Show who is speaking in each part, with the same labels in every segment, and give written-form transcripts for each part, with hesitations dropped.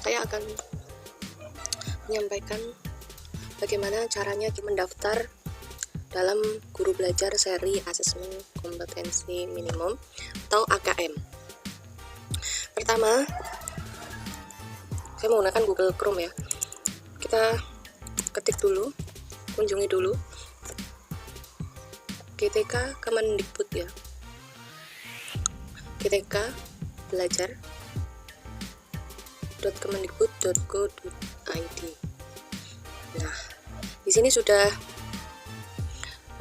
Speaker 1: saya akan menyampaikan bagaimana caranya mendaftar dalam Guru Belajar Seri Asesmen Kompetensi Minimum atau AKM. Pertama, saya menggunakan Google Chrome ya. Kita ketik dulu, kunjungi dulu GTK Kemendikbud ya. GTK belajar .kemendikbud.go.id. Nah, di sini sudah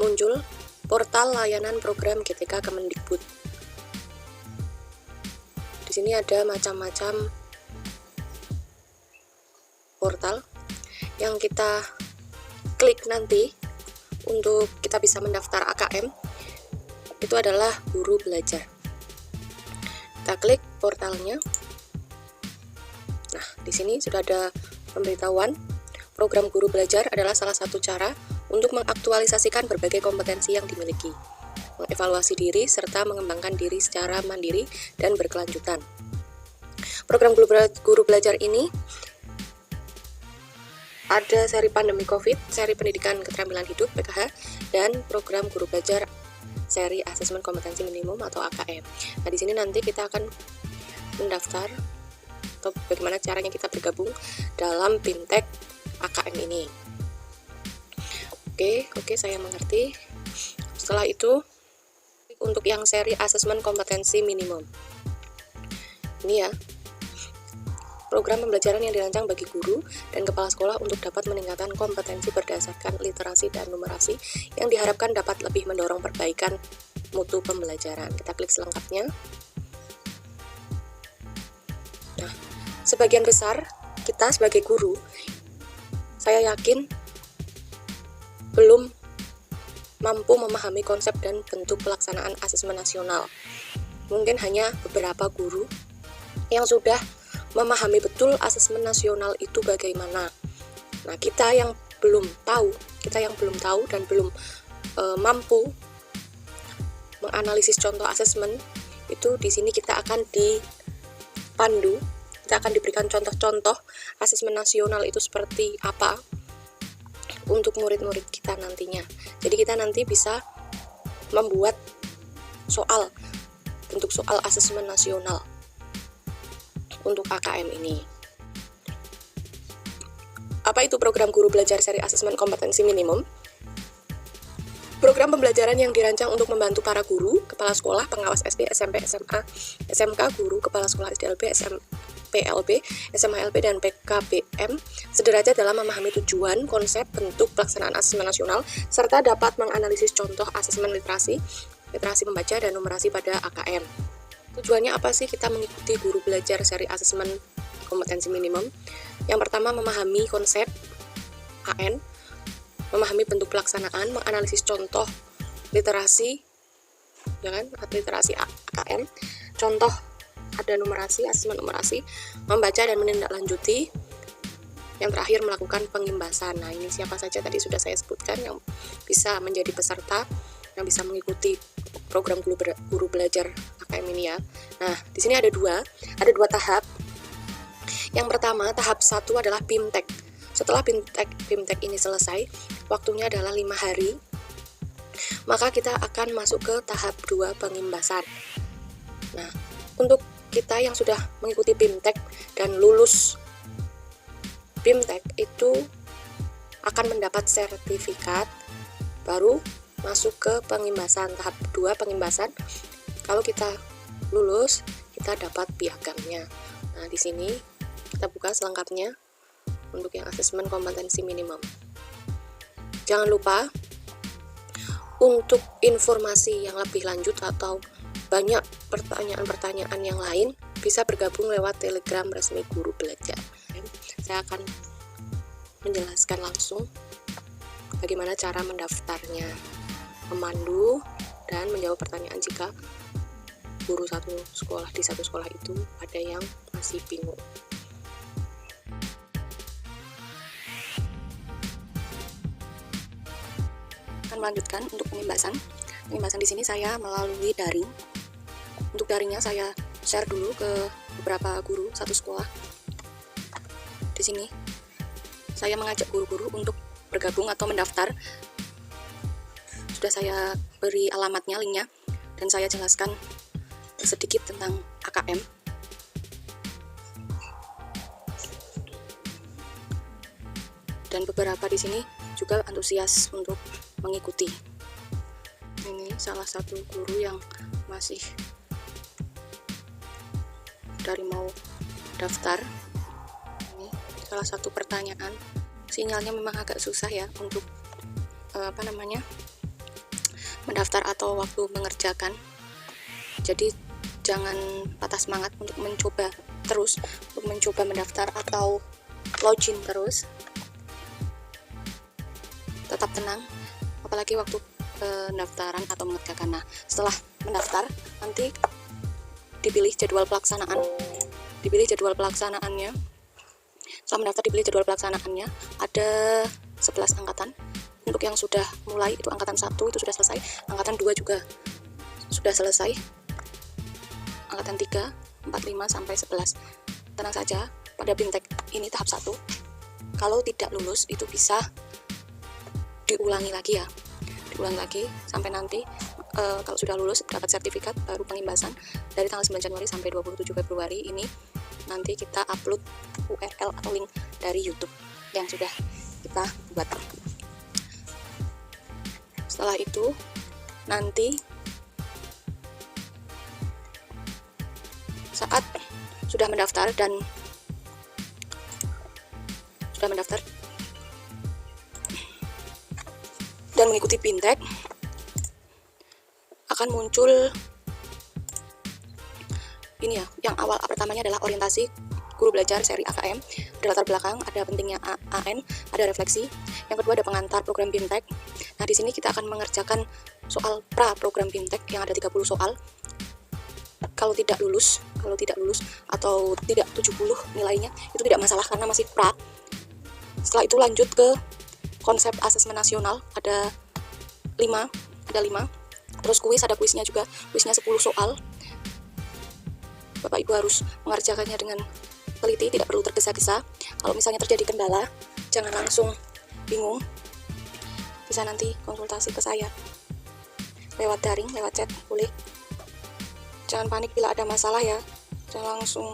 Speaker 1: muncul portal layanan program GTK Kemendikbud. Di sini ada macam-macam portal yang kita klik nanti untuk kita bisa mendaftar AKM. Itu adalah Guru Belajar. Kita klik portalnya. Nah, di sini sudah ada pemberitahuan. Program Guru Belajar adalah salah satu cara untuk mengaktualisasikan berbagai kompetensi yang dimiliki, mengevaluasi diri, serta mengembangkan diri secara mandiri dan berkelanjutan. Program Guru Belajar ini ada seri pandemi COVID, seri pendidikan keterampilan hidup (PKH), dan program Guru Belajar seri Asesmen Kompetensi Minimum atau AKM. Nah, di sini nanti kita akan mendaftar atau bagaimana caranya kita bergabung dalam BIMTEK AKM ini. Oke, saya mengerti. Setelah itu, untuk yang seri Asesmen Kompetensi Minimum. Ini ya, program pembelajaran yang dirancang bagi guru dan kepala sekolah untuk dapat meningkatkan kompetensi berdasarkan literasi dan numerasi yang diharapkan dapat lebih mendorong perbaikan mutu pembelajaran. Kita klik selengkapnya. Nah, sebagian besar kita sebagai guru, saya yakin belum mampu memahami konsep dan bentuk pelaksanaan asesmen nasional. Mungkin hanya beberapa guru yang sudah memahami betul asesmen nasional itu bagaimana. Nah, kita yang belum tahu dan belum mampu menganalisis contoh asesmen itu, di sini kita akan dipandu, kita akan diberikan contoh-contoh asesmen nasional itu seperti apa untuk murid-murid kita nantinya. Jadi kita nanti bisa membuat bentuk soal asesmen nasional untuk AKM ini. Apa itu program Guru Belajar seri Asesmen Kompetensi Minimum? Program pembelajaran yang dirancang untuk membantu para guru, kepala sekolah, pengawas SD, SMP, SMA, SMK, guru, kepala sekolah SDLB, PLB, SMALB, dan PKBM sederajat dalam memahami tujuan, konsep, bentuk pelaksanaan asesmen nasional, serta dapat menganalisis contoh asesmen literasi membaca, dan numerasi pada AKM. Tujuannya apa sih kita mengikuti Guru Belajar seri Asesmen Kompetensi Minimum? Yang pertama, memahami konsep AN, memahami bentuk pelaksanaan, menganalisis contoh literasi, literasi AKM, contoh ada numerasi, asesmen numerasi, membaca dan menindaklanjuti. Yang terakhir, melakukan pengimbasan. Nah, ini siapa saja tadi sudah saya sebutkan yang bisa menjadi peserta, yang bisa mengikuti program Guru Belajar AKM ini ya. Nah, di sini ada dua tahap. Yang pertama, tahap 1 adalah BIMTEK. Setelah BIMTEK ini selesai, waktunya adalah 5 hari, maka kita akan masuk ke tahap 2, pengimbasan. Nah, untuk kita yang sudah mengikuti BIMTEK dan lulus BIMTEK itu akan mendapat sertifikat, baru masuk ke pengimbasan, tahap 2 pengimbasan. Kalau kita lulus, kita dapat piagamnya. Nah, di sini kita buka selengkapnya untuk yang asesmen kompetensi minimum. Jangan lupa untuk informasi yang lebih lanjut atau banyak pertanyaan-pertanyaan yang lain, bisa bergabung lewat Telegram resmi Guru Belajar. Saya akan menjelaskan langsung bagaimana cara mendaftarnya, memandu, dan menjawab pertanyaan jika guru di satu sekolah itu ada yang masih bingung. Akan melanjutkan untuk pengimbasan. Pengimbasan di sini saya melalui daring. Untuk daringnya saya share dulu ke beberapa guru satu sekolah. di sini saya mengajak guru-guru untuk bergabung atau mendaftar. Sudah saya beri alamatnya, linknya, dan saya jelaskan sedikit tentang AKM. Dan beberapa di sini juga antusias untuk mengikuti. Ini salah satu guru yang masih dari mau daftar. Ini salah satu pertanyaan, sinyalnya memang agak susah ya untuk mendaftar atau waktu mengerjakan. Jadi jangan patah semangat untuk mencoba terus, untuk mencoba mendaftar atau login terus. Tetap tenang, apalagi waktu pendaftaran atau mengerjakan. Nah, setelah mendaftar nanti dipilih jadwal pelaksanaan. Setelah mendaftar dipilih jadwal pelaksanaannya. Ada 11 angkatan. Untuk yang sudah mulai itu angkatan 1 itu sudah selesai, angkatan 2 juga sudah selesai, angkatan 3, 4, 5 sampai 11. Tenang saja, pada BIMTEK ini tahap 1. Kalau tidak lulus itu bisa diulangi lagi ya. Diulangi lagi sampai nanti kalau sudah lulus dapat sertifikat baru pengimbasan dari tanggal 9 Januari sampai 27 Februari ini. Nanti kita upload URL atau link dari YouTube yang sudah kita buat. Setelah itu nanti saat sudah mendaftar dan mengikuti BIMTEK, akan muncul ini ya, yang awal pertamanya adalah orientasi guru belajar seri AKM, ada latar belakang, ada pentingnya AN, ada refleksi. Yang kedua ada pengantar program BIMTEK. Nah, di sini kita akan mengerjakan soal pra program BIMTEK yang ada 30 soal. Kalau tidak lulus atau tidak 70 nilainya itu tidak masalah karena masih pra. Setelah itu lanjut ke konsep asesmen nasional, ada 5. Terus ada kuisnya juga, kuisnya 10 soal. Bapak Ibu harus mengerjakannya dengan teliti, tidak perlu tergesa-gesa. Kalau misalnya terjadi kendala, jangan langsung bingung. Bisa nanti konsultasi ke saya lewat daring, lewat chat, boleh. Jangan panik bila ada masalah ya. Jangan langsung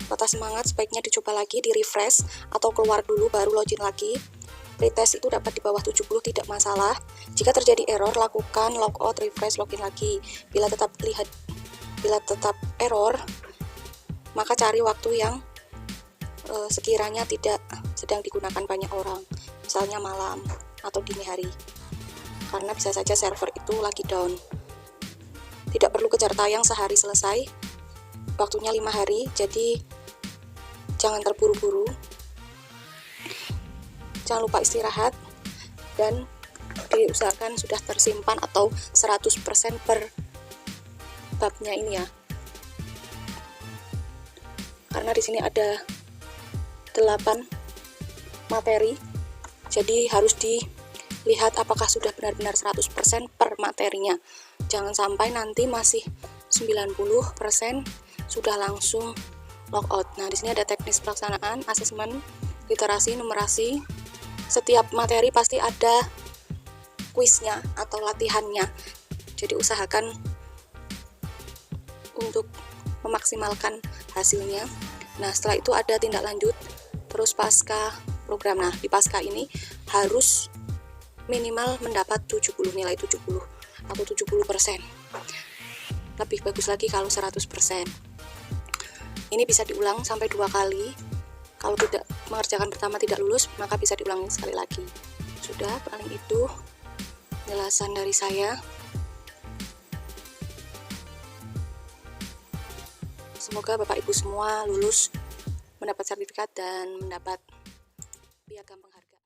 Speaker 1: patah semangat, sebaiknya dicoba lagi, di-refresh atau keluar dulu baru login lagi. Pretest itu dapat di bawah 70, tidak masalah. Jika terjadi error, lakukan logout, refresh, login lagi. Bila tetap error, maka cari waktu yang sekiranya tidak sedang digunakan banyak orang, misalnya malam atau dini hari, karena bisa saja server itu lagi down. Tidak perlu kejar tayang sehari selesai, waktunya 5 hari, jadi jangan terburu-buru. Jangan lupa istirahat dan diusahakan sudah tersimpan atau 100% per babnya ini ya. Karena di sini ada 8 materi, jadi harus dilihat apakah sudah benar-benar 100% per materinya. Jangan sampai nanti masih 90% sudah langsung logout. Nah, di sini ada teknis pelaksanaan, asesmen, literasi, numerasi. Setiap materi pasti ada kuisnya atau latihannya. Jadi usahakan untuk memaksimalkan hasilnya. Nah, setelah itu ada tindak lanjut, terus pasca program. Nah, di pasca ini harus minimal mendapat 70, nilai 70 atau 70%. Lebih bagus lagi kalau 100%. Ini bisa diulang sampai 2 kali. Kalau tidak mengerjakan pertama tidak lulus, maka bisa diulangi sekali lagi. Sudah, paling itu penjelasan dari saya. Semoga Bapak Ibu semua lulus, mendapat sertifikat dan mendapat piagam penghargaan.